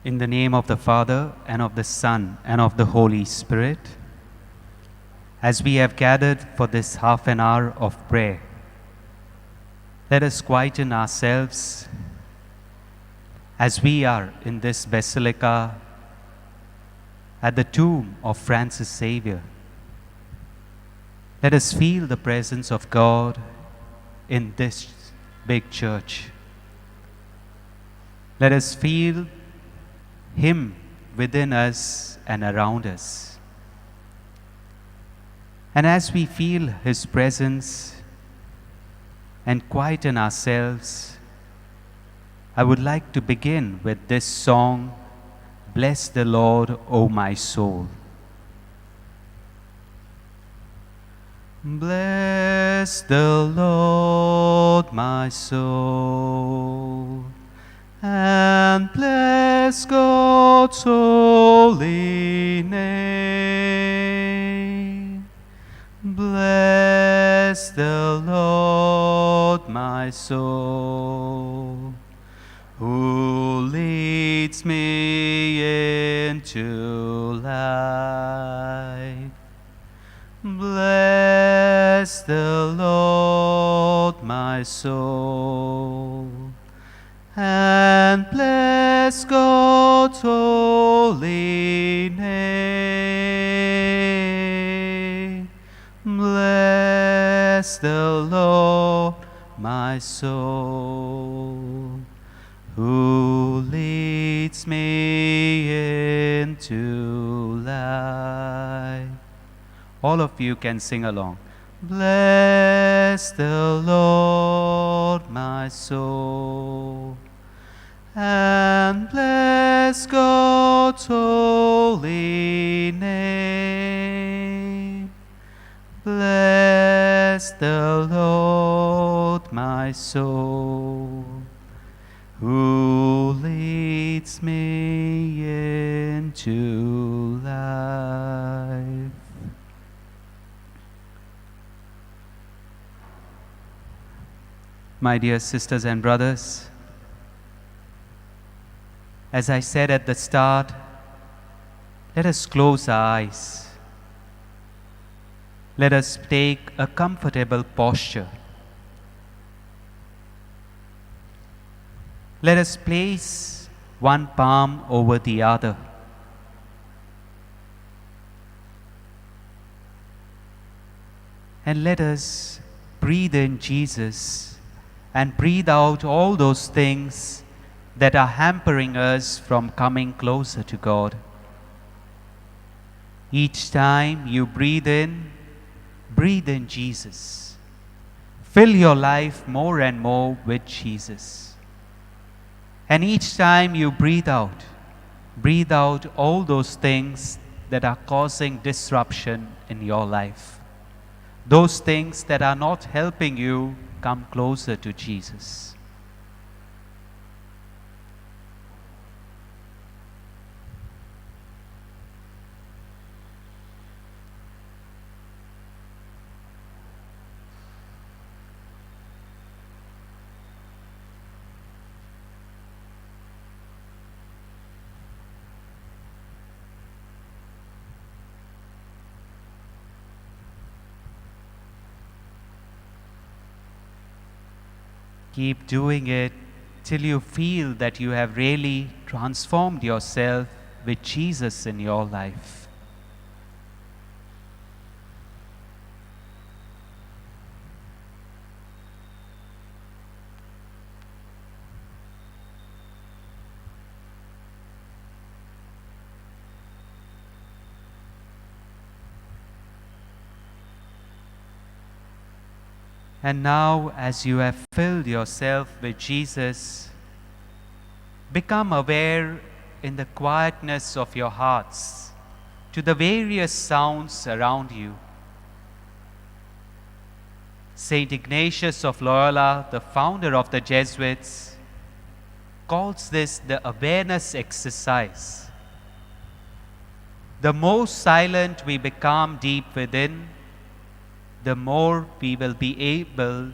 In the name of the Father, and of the Son, and of the Holy Spirit, as we have gathered for this half an hour of prayer, let us quieten ourselves as we are in this Basilica at the tomb of Francis Xavier. Let us feel the presence of God in this big church. Let us feel Him within us and around us. And as we feel His presence and quieten ourselves, I would like to begin with this song, Bless the Lord, O my soul. Bless the Lord, my soul, and bless God's holy name. Bless the Lord, my soul, who leads me into life. Bless the Lord, my soul, and bless God's holy name. Bless the Lord, my soul, who leads me into life. All of you can sing along. Bless the Lord, my soul, and bless God's holy name. Bless the Lord, my soul, who leads me into life. My dear sisters and brothers, as I said at the start, let us close our eyes. Let us take a comfortable posture. Let us place one palm over the other. And let us breathe in Jesus and breathe out all those things that are hampering us from coming closer to God. Each time you breathe in Jesus. Fill your life more and more with Jesus. And each time you breathe out all those things that are causing disruption in your life. Those things that are not helping you come closer to Jesus. Keep doing it till you feel that you have really transformed yourself with Jesus in your life. And now, as you have filled yourself with Jesus, become aware in the quietness of your hearts to the various sounds around you. Saint Ignatius of Loyola, the founder of the Jesuits, calls this the awareness exercise. The more silent we become deep within, the more we will be able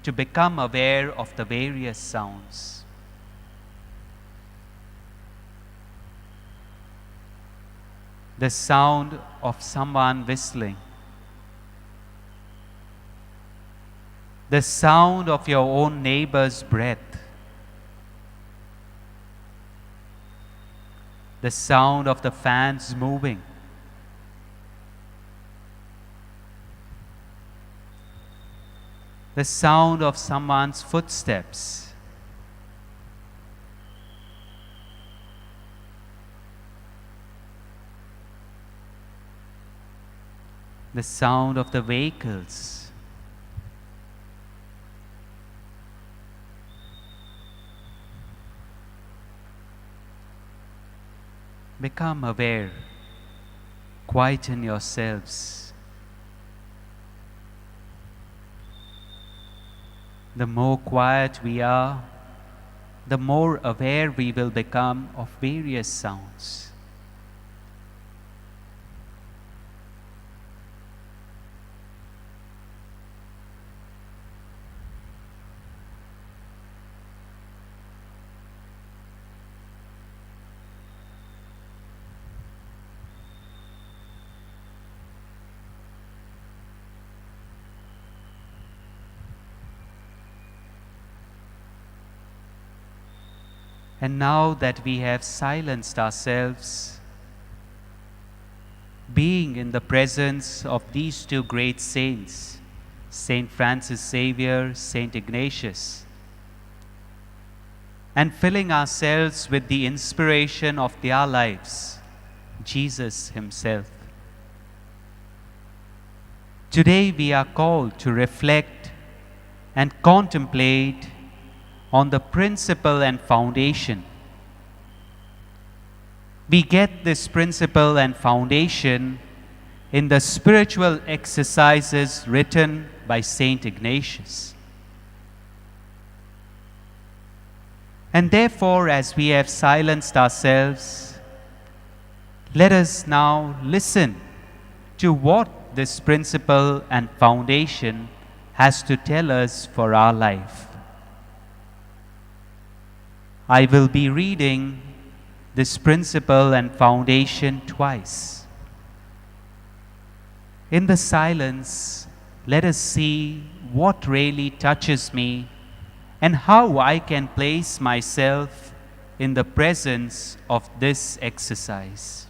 to become aware of the various sounds. the sound of someone whistling, the sound of your own neighbor's breath, the sound of the fans moving, the sound of someone's footsteps, the sound of the vehicles, become aware, quieten yourselves. The more quiet we are, the more aware we will become of various sounds. And now that we have silenced ourselves, being in the presence of these two great saints, Saint Francis Xavier, Saint Ignatius, and filling ourselves with the inspiration of their lives, Jesus himself. Today we are called to reflect and contemplate on the principle and foundation. We get this principle and foundation in the spiritual exercises written by Saint Ignatius. And therefore, as we have silenced ourselves, let us now listen to what this principle and foundation has to tell us for our life. I will be reading this principle and foundation twice. In the silence, let us see what really touches me and how I can place myself in the presence of this exercise.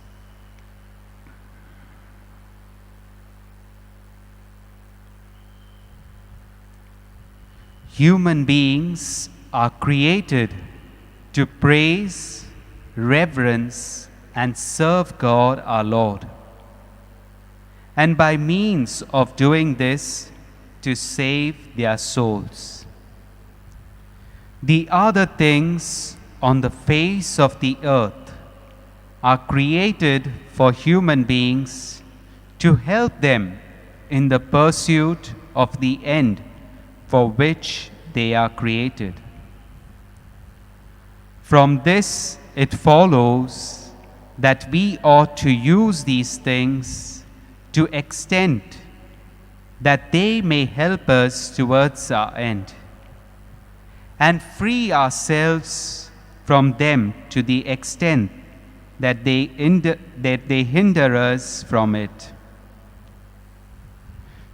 Human beings are created to praise, reverence, and serve God our Lord, and by means of doing this, to save their souls. The other things on the face of the earth are created for human beings to help them in the pursuit of the end for which they are created. From this, it follows that we ought to use these things to extent that they may help us towards our end, and free ourselves from them to the extent that they hinder us from it.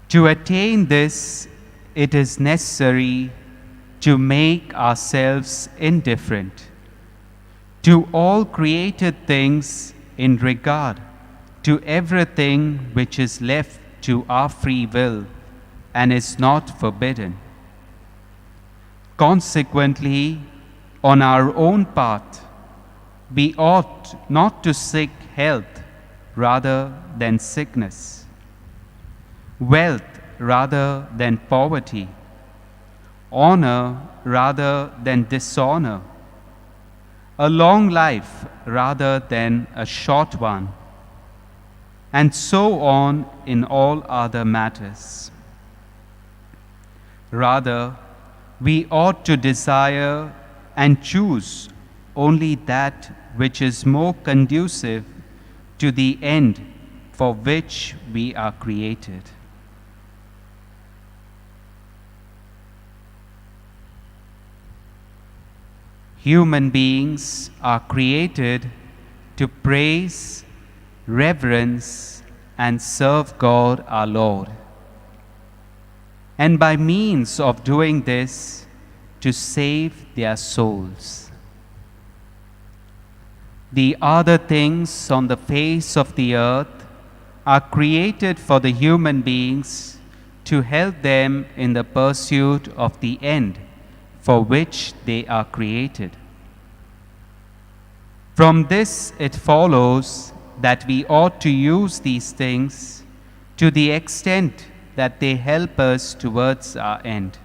To attain this, it is necessary to make ourselves indifferent to all created things in regard to everything which is left to our free will and is not forbidden. Consequently, on our own part, we ought not to seek health rather than sickness, wealth rather than poverty, honor rather than dishonor, a long life rather than a short one, and so on in all other matters. Rather, we ought to desire and choose only that which is more conducive to the end for which we are created. Human beings are created to praise, reverence, and serve God our Lord. And by means of doing this, to save their souls. The other things on the face of the earth are created for the human beings to help them in the pursuit of the end for which they are created. From this it follows that we ought to use these things to the extent that they help us towards our end,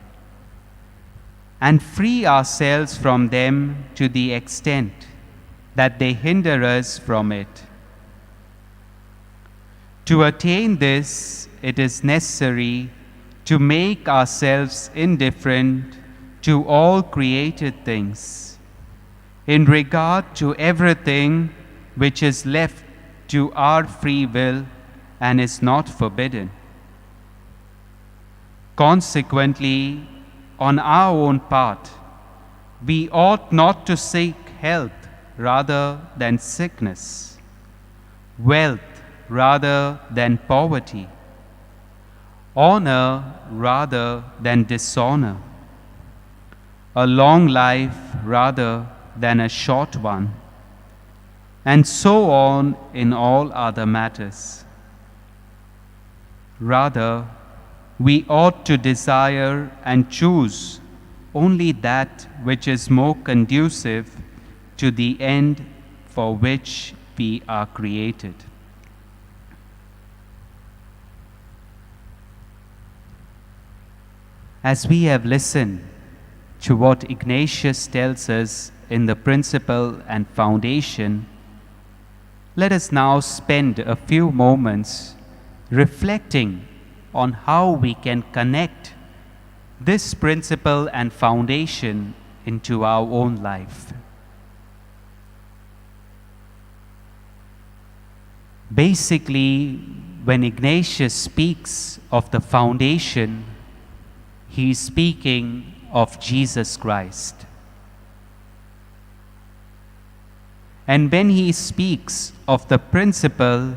and free ourselves from them to the extent that they hinder us from it. To attain this, it is necessary to make ourselves indifferent to all created things, in regard to everything which is left to our free will and is not forbidden. Consequently, on our own part, we ought not to seek health rather than sickness, wealth rather than poverty, honor rather than dishonor, a long life rather than a short one, and so on in all other matters. Rather, we ought to desire and choose only that which is more conducive to the end for which we are created. As we have listened to what Ignatius tells us in the Principle and Foundation, let us now spend a few moments reflecting on how we can connect this principle and foundation into our own life. Basically, when Ignatius speaks of the foundation, he is speaking of Jesus Christ. And when he speaks of the principle,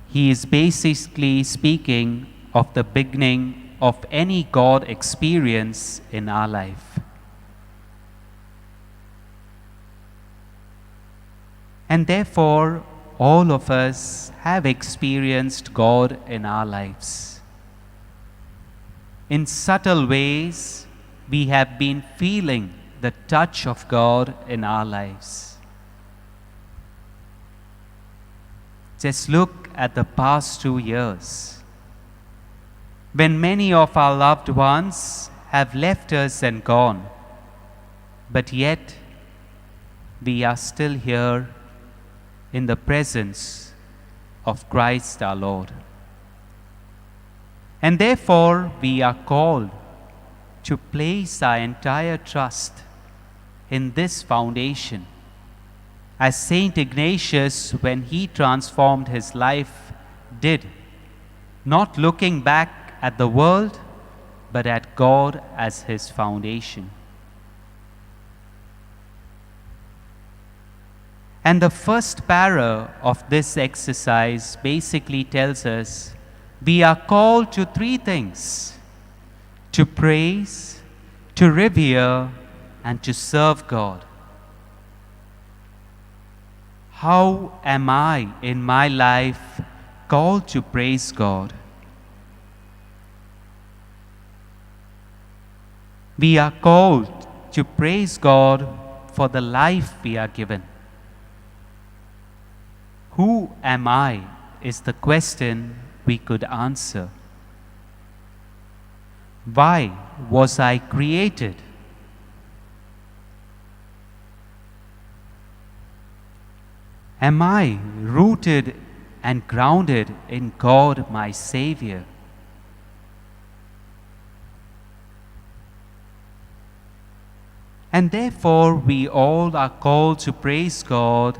he is basically speaking of the beginning of any God experience in our life. And therefore, all of us have experienced God in our lives. In subtle ways, we have been feeling the touch of God in our lives. Just look at the past 2 years, when many of our loved ones have left us and gone, but yet we are still here in the presence of Christ our Lord. And therefore, we are called to place our entire trust in this foundation. As Saint Ignatius, when he transformed his life, did, not looking back at the world, but at God as his foundation. And the first para of this exercise basically tells us we are called to 3 things: to praise, to revere, and to serve God. How am I in my life called to praise God? We are called to praise God for the life we are given. Who am I is the question we could answer. Why was I created? Am I rooted and grounded in God, my Savior? And therefore, we all are called to praise God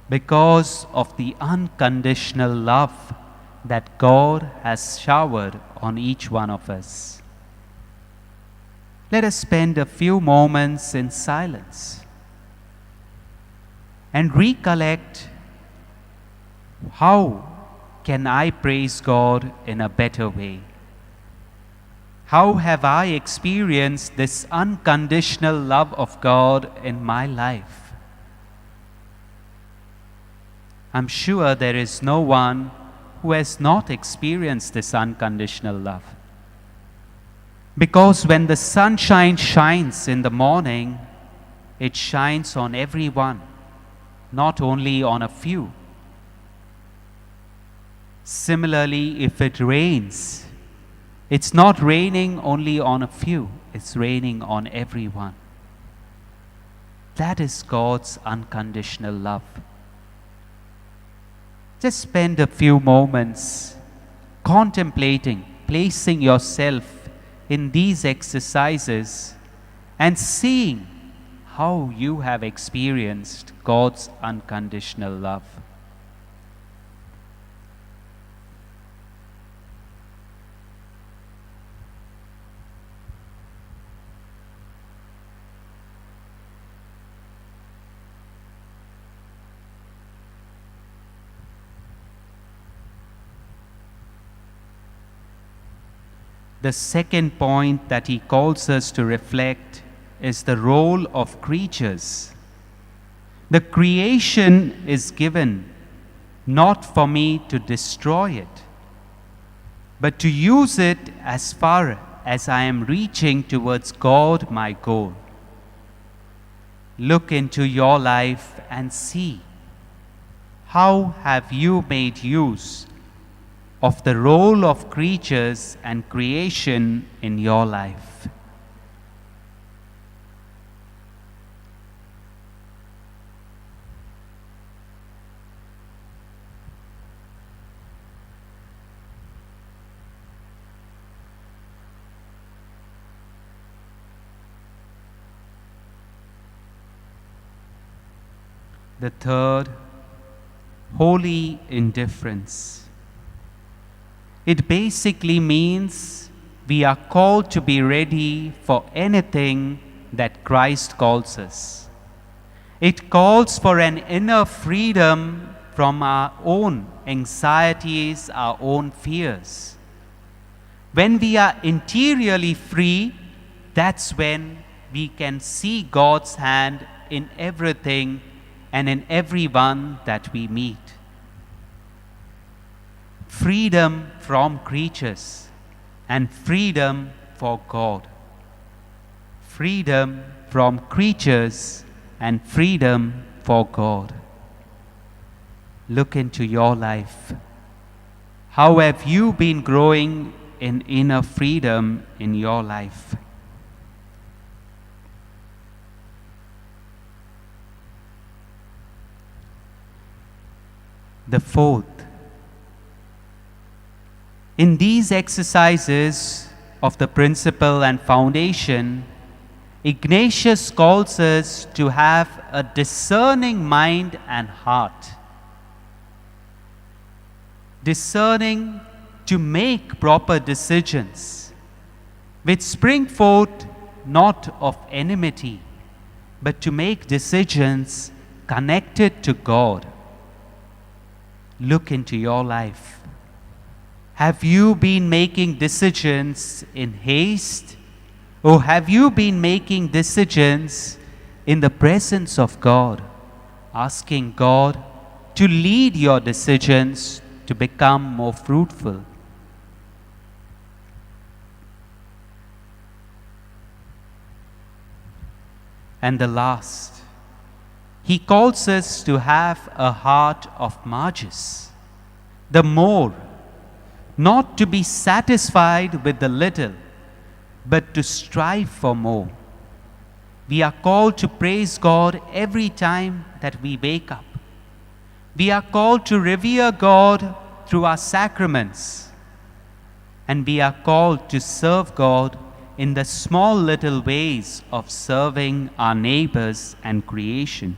because of the unconditional love that God has showered on each one of us. Let us spend a few moments in silence and recollect How can I praise God in a better way? How have I experienced this unconditional love of God in my life? I'm sure there is no one who has not experienced this unconditional love. Because when the sunshine shines in the morning, it shines on everyone, not only on a few. Similarly, if it rains, it's not raining only on a few, it's raining on everyone. That is God's unconditional love. Just spend a few moments contemplating, placing yourself in these exercises and seeing how you have experienced God's unconditional love. The second point that he calls us to reflect is the role of creatures. The creation is given not for me to destroy it, but to use it as far as I am reaching towards God, my goal. Look into your life and see, how have you made use of the role of creatures and creation in your life? The third, holy indifference. It basically means we are called to be ready for anything that Christ calls us. It calls for an inner freedom from our own anxieties, our own fears. When we are interiorly free, that's when we can see God's hand in everything and in everyone that we meet. Freedom from creatures and freedom for God. Freedom from creatures and freedom for God. Look into your life. How have you been growing in inner freedom in your life? The fourth, in these exercises of the principle and foundation, Ignatius calls us to have a discerning mind and heart. Discerning to make proper decisions, which spring forth not of enmity, but to make decisions connected to God. Look into your life. Have you been making decisions in haste? Or have you been making decisions in the presence of God, asking God to lead your decisions to become more fruitful? And the last, he calls us to have a heart of magus, the more, not to be satisfied with the little, but to strive for more. We are called to praise God every time that we wake up. We are called to revere God through our sacraments. And we are called to serve God in the small little ways of serving our neighbors and creation.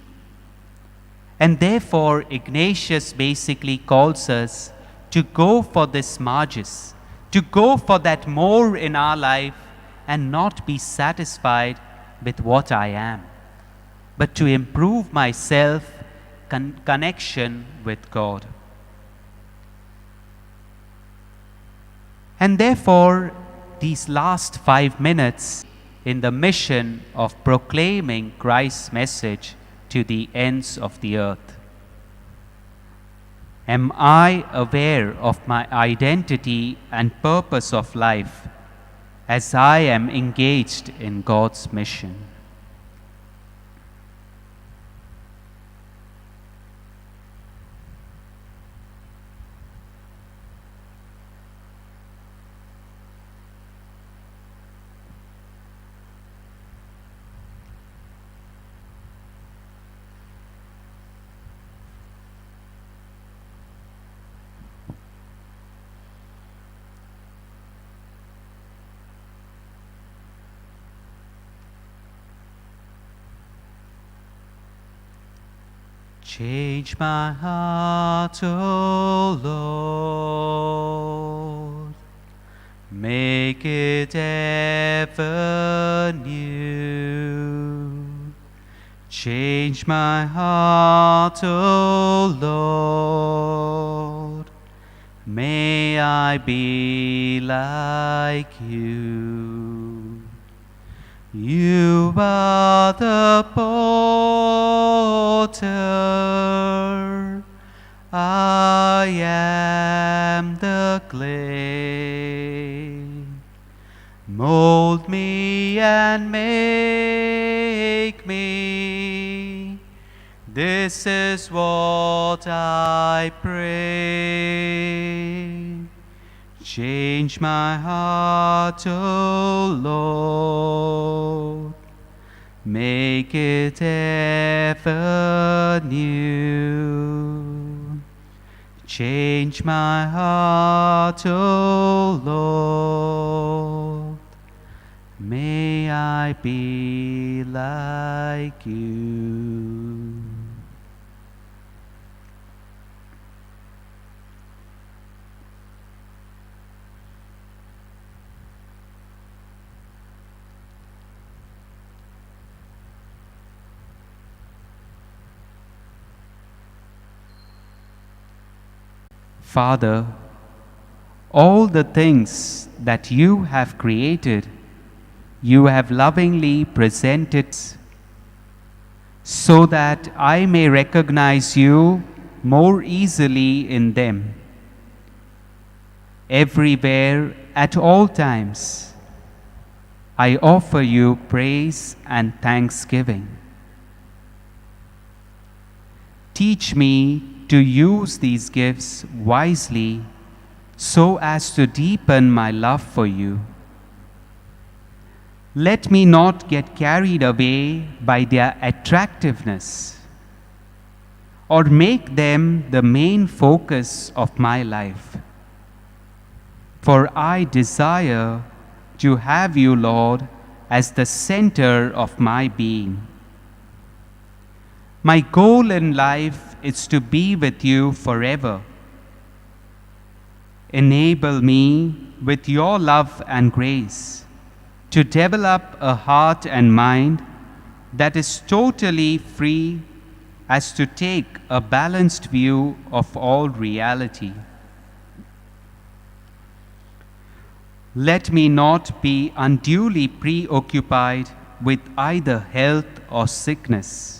And therefore, Ignatius basically calls us to go for this magus, to go for that more in our life and not be satisfied with what I am, but to improve myself connection with God. And therefore, these last 5 minutes in the mission of proclaiming Christ's message to the ends of the earth. Am I aware of my identity and purpose of life as I am engaged in God's mission? Change my heart, O Lord, make it ever new. Change my heart, O Lord, may I be like you. You are the potter, I am the clay. Mold me and make me, this is what I pray. Change my heart, O Lord, make it ever new. Change my heart, O Lord, may I be like you. Father, all the things that you have created, you have lovingly presented so that I may recognize you more easily in them. Everywhere, at all times, I offer you praise and thanksgiving. Teach me to use these gifts wisely so as to deepen my love for you. Let me not get carried away by their attractiveness or make them the main focus of my life. For I desire to have you, Lord, as the center of my being. My goal in life is to be with you forever. Enable me with your love and grace to develop a heart and mind that is totally free as to take a balanced view of all reality. Let me not be unduly preoccupied with either health or sickness,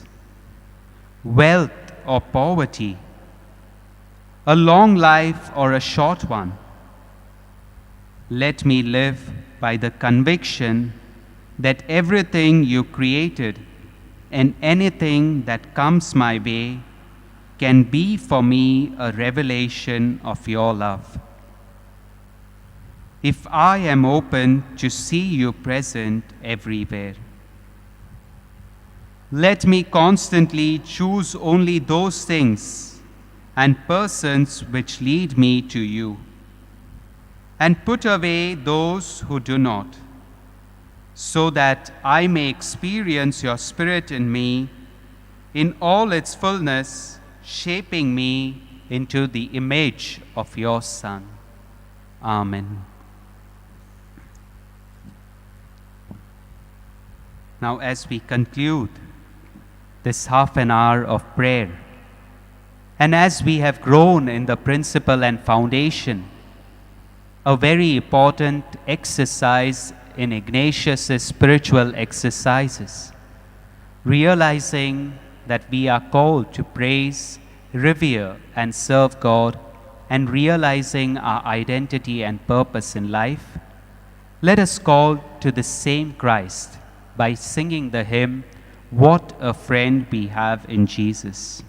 wealth or poverty, a long life or a short one. Let me live by the conviction that everything you created and anything that comes my way can be for me a revelation of your love. If I am open to see you present everywhere, let me constantly choose only those things and persons which lead me to you, and put away those who do not, so that I may experience your Spirit in me in all its fullness, shaping me into the image of your Son. Amen. Now, as we conclude this half an hour of prayer, and as we have grown in the principle and foundation a very important exercise in Ignatius' spiritual exercises, realizing that we are called to praise, revere, and serve God, and realizing our identity and purpose in life. Let us call to the same Christ by singing the hymn, "What a Friend We Have in Jesus."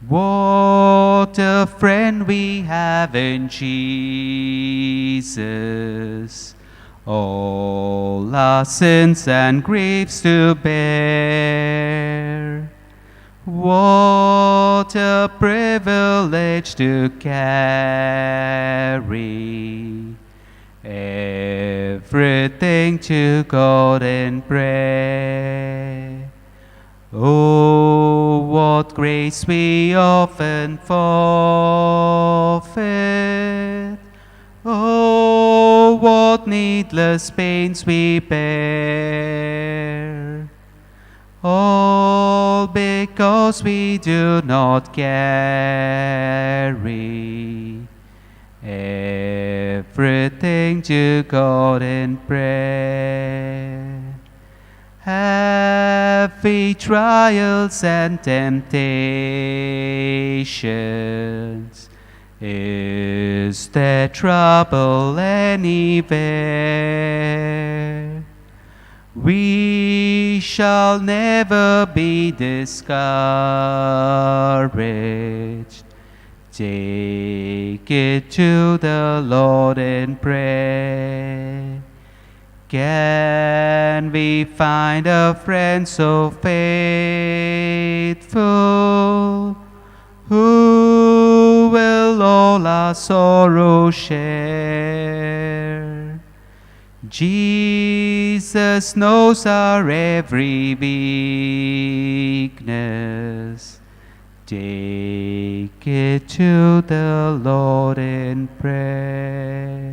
What a friend we have in Jesus, all our sins and griefs to bear. What a privilege to carry everything to God in prayer. Oh, what grace we often forfeit. Oh, what needless pains we bear. All because we do not carry everything to God in prayer. Heavy trials and temptations, is there trouble anywhere? We shall never be discouraged. Take it to the Lord in prayer. Can we find a friend so faithful, who will all our sorrow share? Jesus knows our every weakness. Take it to the Lord in prayer.